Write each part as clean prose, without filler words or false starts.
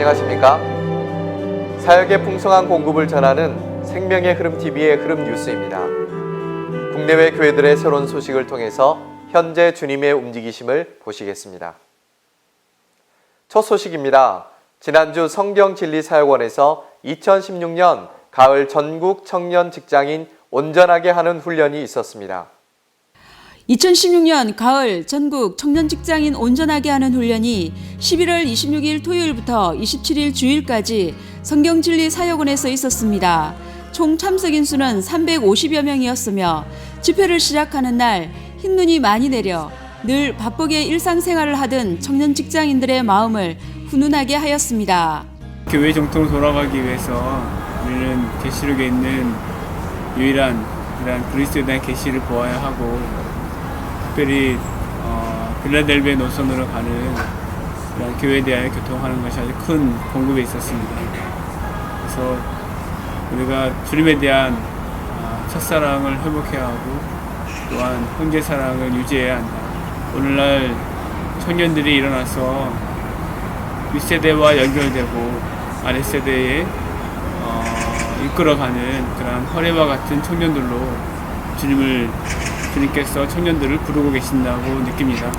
안녕하십니까? 사역의 풍성한 공급을 전하는 생명의 흐름TV의 흐름뉴스입니다. 국내외 교회들의 새로운 소식을 통해서 현재 주님의 움직이심을 보시겠습니다. 첫 소식입니다. 지난주 성경진리사역원에서 2016년 가을 전국 청년 직장인 온전하게 하는 훈련이 있었습니다. 2016년 가을 전국 청년 직장인 온전하게 하는 훈련이 11월 26일 토요일부터 27일 주일까지 성경진리사역원에서 있었습니다. 총 참석인 수는 350여 명이었으며 집회를 시작하는 날 흰눈이 많이 내려 늘 바쁘게 일상생활을 하던 청년 직장인들의 마음을 훈훈하게 하였습니다. 교회 정통으로 돌아가기 위해서 우리는 계시록에 있는 유일한 그리스도에 대한 계시를 보아야 하고, 특별히 빌라델비아 노선으로 가는 그런 교회에 대하여 교통하는 것이 아주 큰 공급이 있었습니다. 그래서 우리가 주님에 대한 첫사랑을 회복해야 하고, 또한 형제 사랑을 유지해야 한다. 오늘날 청년들이 일어나서 윗세대와 연결되고 아랫세대에 이끌어가는 그런 허례와 같은 청년들로 주님께서 청년들을 부르고 계신다고 느낍니다.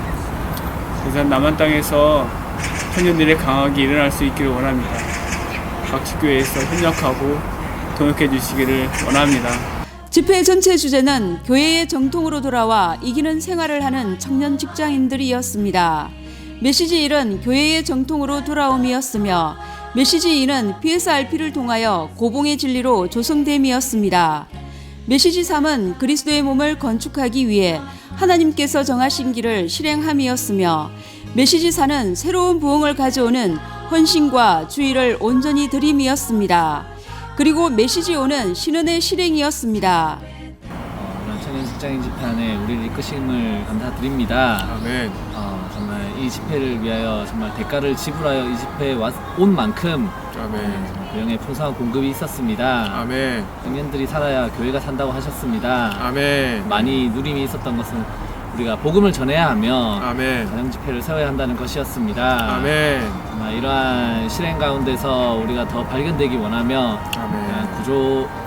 그래서 남한 땅에서 청년들이 강하게 일어날 수 있기를 원합니다. 각 지교회에서 협력하고 동역해 주시기를 원합니다. 집회 전체 주제는 교회의 정통으로 돌아와 이기는 생활을 하는 청년 직장인들이었습니다. 메시지 1은 교회의 정통으로 돌아옴이었으며, 메시지 2는 PSRP를 통하여 고봉의 진리로 조성됨이었습니다. 메시지 3은 그리스도의 몸을 건축하기 위해 하나님께서 정하신 길을 실행함이었으며, 메시지 4는 새로운 부흥을 가져오는 헌신과 주의를 온전히 드림이었습니다. 그리고 메시지 5는 신은의 실행이었습니다. 이런 청년 직장인 집회안에 우리를 이끄심을 감사드립니다. 아멘. 정말 이 집회를 위하여 정말 대가를 지불하여 이 집회에 온 만큼 아멘. 구령의 풍성한 공급이 있었습니다. 아멘. 청년들이 살아야 교회가 산다고 하셨습니다. 아멘. 많이 누림이 있었던 것은 우리가 복음을 전해야 하며 아멘. 가정 집회를 세워야 한다는 것이었습니다. 아멘. 정말 이러한 실행 가운데서 우리가 더 발견되기 원하며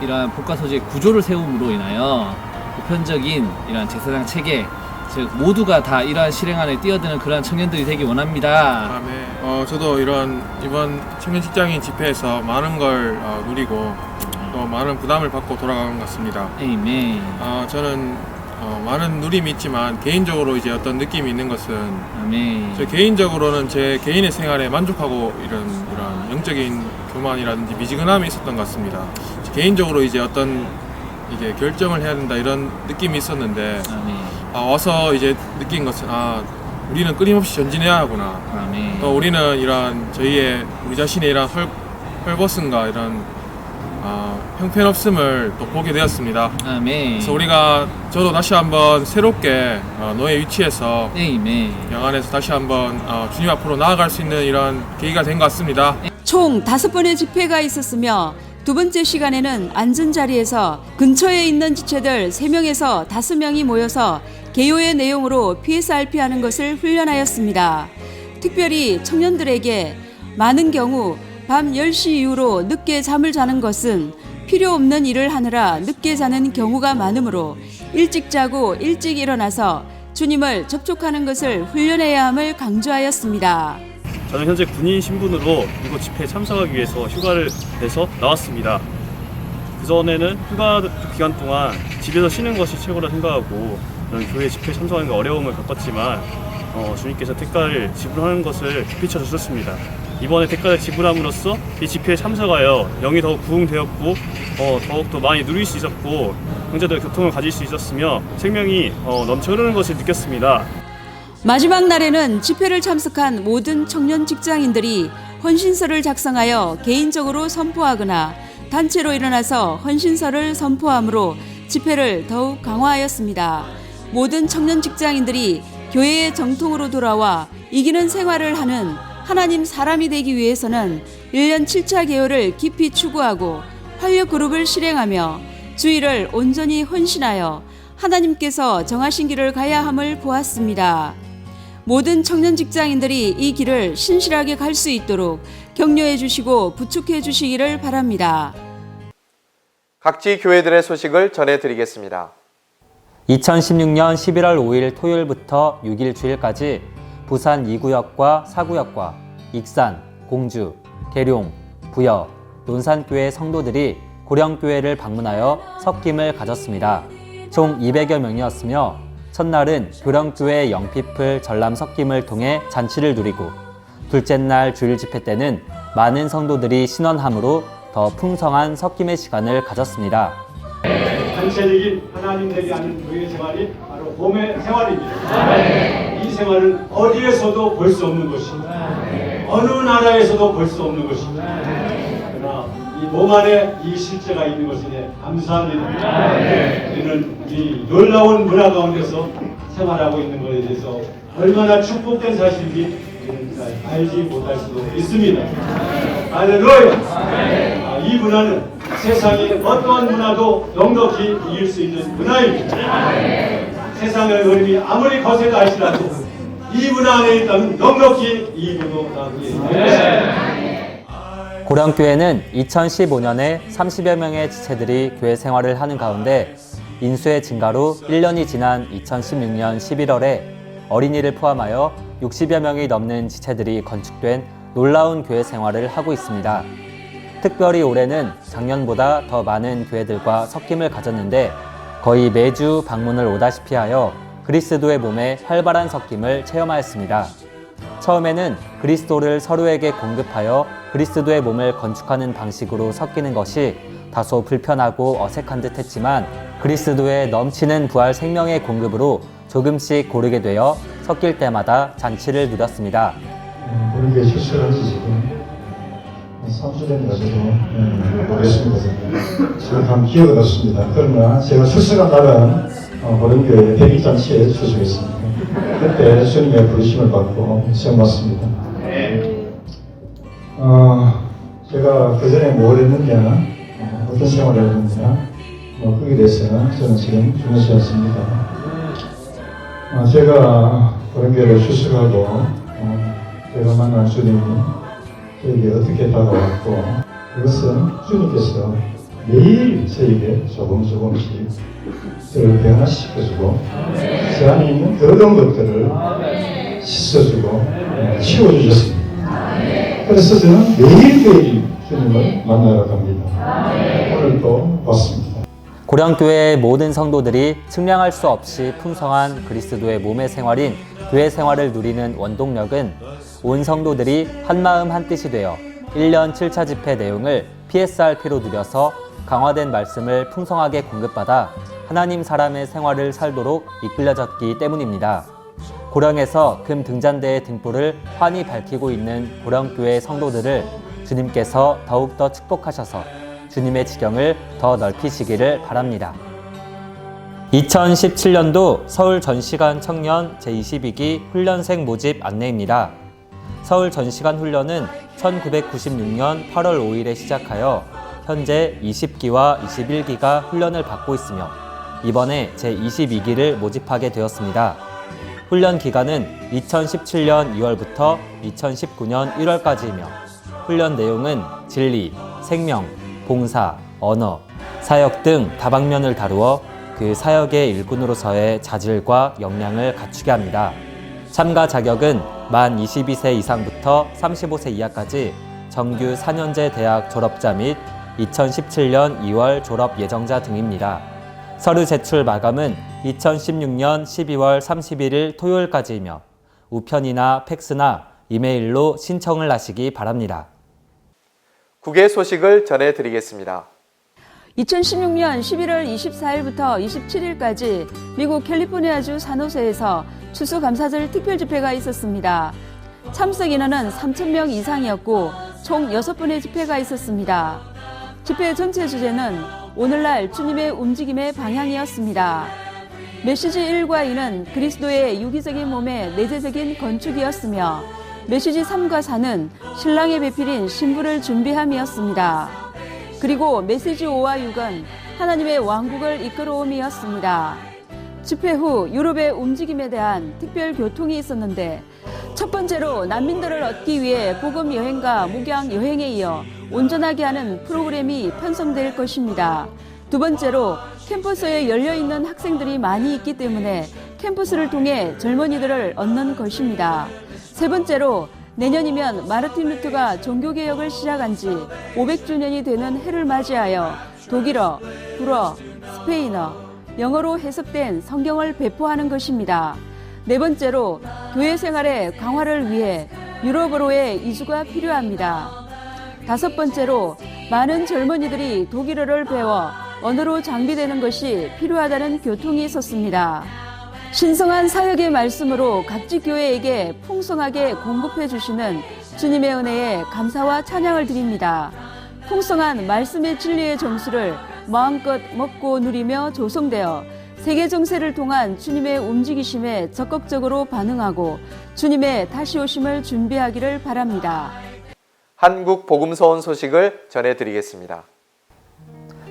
이러한 복과 소지의 구조를 세움으로 인하여 보편적인 이러한 제사장 체계, 즉 모두가 다 이러한 실행 안에 뛰어드는 그러한 청년들이 되기 원합니다. 아멘. 저도 이번 청년 직장인 집회에서 많은 걸 누리고 또 많은 부담을 받고 돌아가는 것 같습니다. 아멘. 저는 많은 누림이 있지만 개인적으로 이제 어떤 느낌이 있는 것은, 아멘. 저 개인적으로는 제 개인의 생활에 만족하고 이런 영적인 교만이라든지 미지근함이 있었던 것 같습니다. 개인적으로 이제 어떤 이게 결정을 해야 된다 이런 느낌이 있었는데, 아멘. 와서 이제 느낀 것은 우리는 끊임없이 전진해야 하구나. 아멘. 또 우리는 우리 자신의 이런 헐벗음과 이런 형편없음을 또 보게 되었습니다. 아멘. 그래서 저도 다시 한번 새롭게 너의 위치에서 아멘. 영 안에서 다시 한번 주님 앞으로 나아갈 수 있는 이런 계기가 된 것 같습니다. 총 5번의 집회가 있었으며, 두 번째 시간에는 앉은 자리에서 근처에 있는 지체들 3명에서 5명이 모여서 개요의 내용으로 PSRP 하는 것을 훈련하였습니다. 특별히 청년들에게 많은 경우 밤 10시 이후로 늦게 잠을 자는 것은 필요 없는 일을 하느라 늦게 자는 경우가 많으므로 일찍 자고 일찍 일어나서 주님을 접촉하는 것을 훈련해야 함을 강조하였습니다. 저는 현재 군인 신분으로 이곳 집회에 참석하기 위해서 휴가를 내서 나왔습니다. 그전에는 휴가 기간 동안 집에서 쉬는 것이 최고라 생각하고 교회 집회에 참석하는 데 어려움을 겪었지만 주님께서 대가를 지불하는 것을 비춰주셨습니다. 이번에 대가를 지불함으로써 이 집회에 참석하여 영이 더욱 부흥되었고 더욱더 많이 누릴 수 있었고 형제들 교통을 가질 수 있었으며 생명이 넘쳐 흐르는 것을 느꼈습니다. 마지막 날에는 집회를 참석한 모든 청년 직장인들이 헌신서를 작성하여 개인적으로 선포하거나 단체로 일어나서 헌신서를 선포함으로 집회를 더욱 강화하였습니다. 모든 청년 직장인들이 교회의 정통으로 돌아와 이기는 생활을 하는 하나님 사람이 되기 위해서는 1년 7차 개요를 깊이 추구하고 활력 그룹을 실행하며 주의를 온전히 헌신하여 하나님께서 정하신 길을 가야 함을 보았습니다. 모든 청년 직장인들이 이 길을 신실하게 갈 수 있도록 격려해 주시고 부축해 주시기를 바랍니다. 각지 교회들의 소식을 전해드리겠습니다. 2016년 11월 5일 토요일부터 6일 주일까지 부산 2구역과 4구역과 익산, 공주, 계룡, 부여, 논산교회 성도들이 고령교회를 방문하여 섞임을 가졌습니다. 총 200여 명이었으며 첫날은 고령교회 영피플 전람 섞임을 통해 잔치를 누리고 둘째 날 주일 집회 때는 많은 성도들이 신원함으로 더 풍성한 섞임의 시간을 가졌습니다. 단체적인 하나님되게 하는 교회 생활이 바로 봄의 생활입니다. 이 생활은 어디에서도 볼 수 없는 것입니다. 어느 나라에서도 볼 수 없는 것입니다. 그러나 이 몸 안에 이 실제가 있는 것에 감사합니다. 우리는 이 놀라운 문화 가운데서 생활하고 있는 것에 대해서 얼마나 축복된 사실인지 알지 못할 수도 있습니다. 할렐루야! 이 문화는 세상의 어떠한 문화도 넉넉히 이길 수 있는 문화입니다. 세상의 흐름이 아무리 거세다 할지라도 이 문화 안에 있다면 넉넉히 이기고 나가겠습니다. 고령교회는 2015년에 30여 명의 지체들이 교회 생활을 하는 가운데 인수의 증가로 1년이 지난 2016년 11월에 어린이를 포함하여 60여 명이 넘는 지체들이 건축된 놀라운 교회 생활을 하고 있습니다. 특별히 올해는 작년보다 더 많은 교회들과 섞임을 가졌는데 거의 매주 방문을 오다시피 하여 그리스도의 몸에 활발한 섞임을 체험하였습니다. 처음에는 그리스도를 서로에게 공급하여 그리스도의 몸을 건축하는 방식으로 섞이는 것이 다소 불편하고 어색한 듯 했지만 그리스도의 넘치는 부활 생명의 공급으로 조금씩 고르게 되어 섞일 때마다 잔치를 누렸습니다. 우리 교회 출석한 지 지금 3주년 가지고 모르겠습니다. 정확한 기억은 없습니다. 그러나 제가 출석한 날은 고령교회 100일잔치에 출석했습니다. 그때 주님의 부르심을 받고 시험 봤습니다. 제가 그 전에 뭘 했느냐, 어떤 생활을 했느냐, 거기에 대해서는 저는 지금 중요시 않습니다. 제가 고령교회를 출석하고 제가 만난 주님이 저에게 어떻게 다가왔고 그것은 주님께서 매일 저에게 조금씩 저를 변화시켜주고 제 안에 있는 더러운 것들을 씻어주고 치워주셨습니다. 그래서 저는 매일매일 주님을 만나러 갑니다. 오늘도 왔습니다. 고령교회의 모든 성도들이 측량할 수 없이 풍성한 그리스도의 몸의 생활인 교회 생활을 누리는 원동력은 온 성도들이 한마음 한뜻이 되어 1년 7차 집회 내용을 PSRP로 누려서 강화된 말씀을 풍성하게 공급받아 하나님 사람의 생활을 살도록 이끌려졌기 때문입니다. 고령에서 금 등잔대의 등불을 환히 밝히고 있는 고령교회 성도들을 주님께서 더욱더 축복하셔서 주님의 지경을 더 넓히시기를 바랍니다. 2017년도 서울 전시관 청년 제22기 훈련생 모집 안내입니다. 서울 전시관 훈련은 1996년 8월 5일에 시작하여 현재 20기와 21기가 훈련을 받고 있으며 이번에 제22기를 모집하게 되었습니다. 훈련 기간은 2017년 2월부터 2019년 1월까지이며 훈련 내용은 진리, 생명, 봉사, 언어, 사역 등 다방면을 다루어 그 사역의 일꾼으로서의 자질과 역량을 갖추게 합니다. 참가 자격은 만 22세 이상부터 35세 이하까지 정규 4년제 대학 졸업자 및 2017년 2월 졸업 예정자 등입니다. 서류 제출 마감은 2016년 12월 31일 토요일까지이며 우편이나 팩스나 이메일로 신청을 하시기 바랍니다. 국외 소식을 전해드리겠습니다. 2016년 11월 24일부터 27일까지 미국 캘리포니아주 산호세에서 추수감사절 특별집회가 있었습니다. 참석 인원은 3,000명 이상이었고 총 6번의 집회가 있었습니다. 집회 전체 주제는 오늘날 주님의 움직임의 방향이었습니다. 메시지 1과 2는 그리스도의 유기적인 몸의 내재적인 건축이었으며 메시지 3과 4는 신랑의 배필인 신부를 준비함이었습니다. 그리고 메시지 5와 6은 하나님의 왕국을 이끌어옴이었습니다. 집회 후 유럽의 움직임에 대한 특별 교통이 있었는데 첫 번째로 난민들을 얻기 위해 복음 여행과 목양 여행에 이어 온전하게 하는 프로그램이 편성될 것입니다. 두 번째로 캠퍼스에 열려있는 학생들이 많이 있기 때문에 캠퍼스를 통해 젊은이들을 얻는 것입니다. 세 번째로 내년이면 마르틴 루터가 종교개혁을 시작한 지 500주년이 되는 해를 맞이하여 독일어, 불어, 스페인어, 영어로 해석된 성경을 배포하는 것입니다. 네 번째로 교회 생활의 강화를 위해 유럽으로의 이주가 필요합니다. 다섯 번째로 많은 젊은이들이 독일어를 배워 언어로 장비되는 것이 필요하다는 교통이 있었습니다. 신성한 사역의 말씀으로 각지 교회에게 풍성하게 공급해 주시는 주님의 은혜에 감사와 찬양을 드립니다. 풍성한 말씀의 진리의 정수를 마음껏 먹고 누리며 조성되어 세계 정세를 통한 주님의 움직이심에 적극적으로 반응하고 주님의 다시 오심을 준비하기를 바랍니다. 한국 복음서원 소식을 전해드리겠습니다.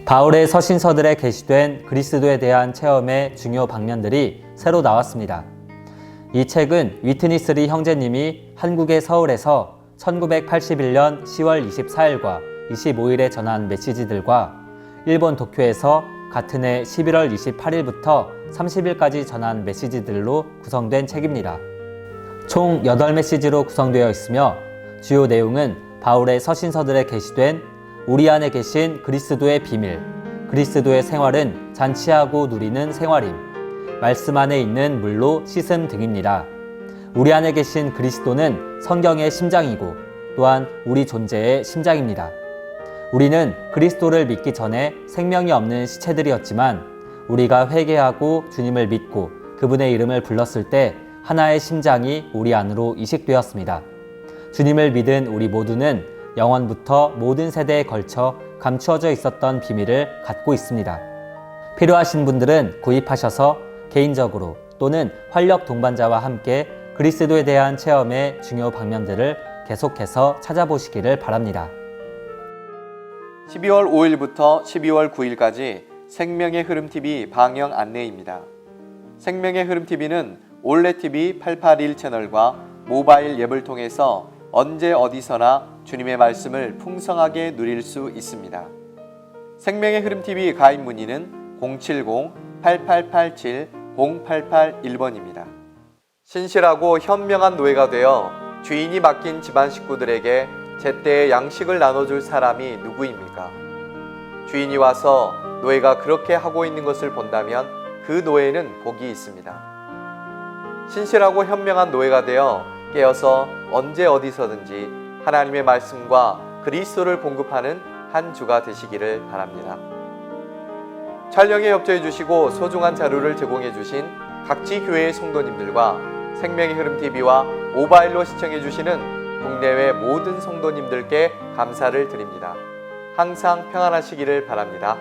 바울의 서신서들에 게시된 그리스도에 대한 체험의 중요 방면들이 새로 나왔습니다. 이 책은 위트니스리 형제님이 한국의 서울에서 1981년 10월 24일과 25일에 전한 메시지들과 일본 도쿄에서 같은 해 11월 28일부터 30일까지 전한 메시지들로 구성된 책입니다. 총 8메시지로 구성되어 있으며 주요 내용은 바울의 서신서들에 게시된 우리 안에 계신 그리스도의 비밀, 그리스도의 생활은 잔치하고 누리는 생활임, 말씀 안에 있는 물로 씻음 등입니다. 우리 안에 계신 그리스도는 성경의 심장이고 또한 우리 존재의 심장입니다. 우리는 그리스도를 믿기 전에 생명이 없는 시체들이었지만 우리가 회개하고 주님을 믿고 그분의 이름을 불렀을 때 하나의 심장이 우리 안으로 이식되었습니다. 주님을 믿은 우리 모두는 영원부터 모든 세대에 걸쳐 감추어져 있었던 비밀을 갖고 있습니다. 필요하신 분들은 구입하셔서 개인적으로 또는 활력 동반자와 함께 그리스도에 대한 체험의 중요 방면들을 계속해서 찾아보시기를 바랍니다. 12월 5일부터 12월 9일까지 생명의 흐름TV 방영 안내입니다. 생명의 흐름TV는 올레TV 881 채널과 모바일 앱을 통해서 언제 어디서나 주님의 말씀을 풍성하게 누릴 수 있습니다. 생명의 흐름TV 가입 문의는 070-8887-0881번입니다. 신실하고 현명한 노예가 되어 주인이 맡긴 집안 식구들에게 제때에 양식을 나눠줄 사람이 누구입니까? 주인이 와서 노예가 그렇게 하고 있는 것을 본다면 그 노예는 복이 있습니다. 신실하고 현명한 노예가 되어 깨어서 언제 어디서든지 하나님의 말씀과 그리스도를 공급하는 한 주가 되시기를 바랍니다. 촬영에 협조해 주시고 소중한 자료를 제공해 주신 각지 교회의 성도님들과 생명의 흐름TV와 모바일로 시청해 주시는 국내외 모든 성도님들께 감사를 드립니다. 항상 평안하시기를 바랍니다.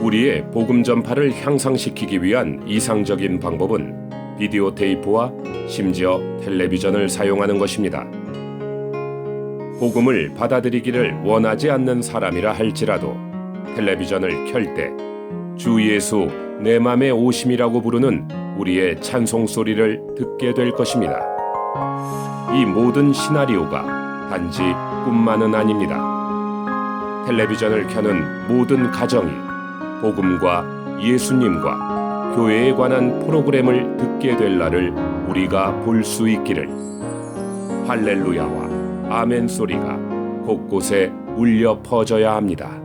우리의 복음 전파를 향상시키기 위한 이상적인 방법은 비디오 테이프와 심지어 텔레비전을 사용하는 것입니다. 복음을 받아들이기를 원하지 않는 사람이라 할지라도 텔레비전을 켤 때 주 예수 내 맘에 오심이라고 부르는 우리의 찬송 소리를 듣게 될 것입니다. 이 모든 시나리오가 단지 꿈만은 아닙니다. 텔레비전을 켜는 모든 가정이 복음과 예수님과 교회에 관한 프로그램을 듣게 될 날을 우리가 볼 수 있기를 할렐루야와 아멘 소리가 곳곳에 울려 퍼져야 합니다.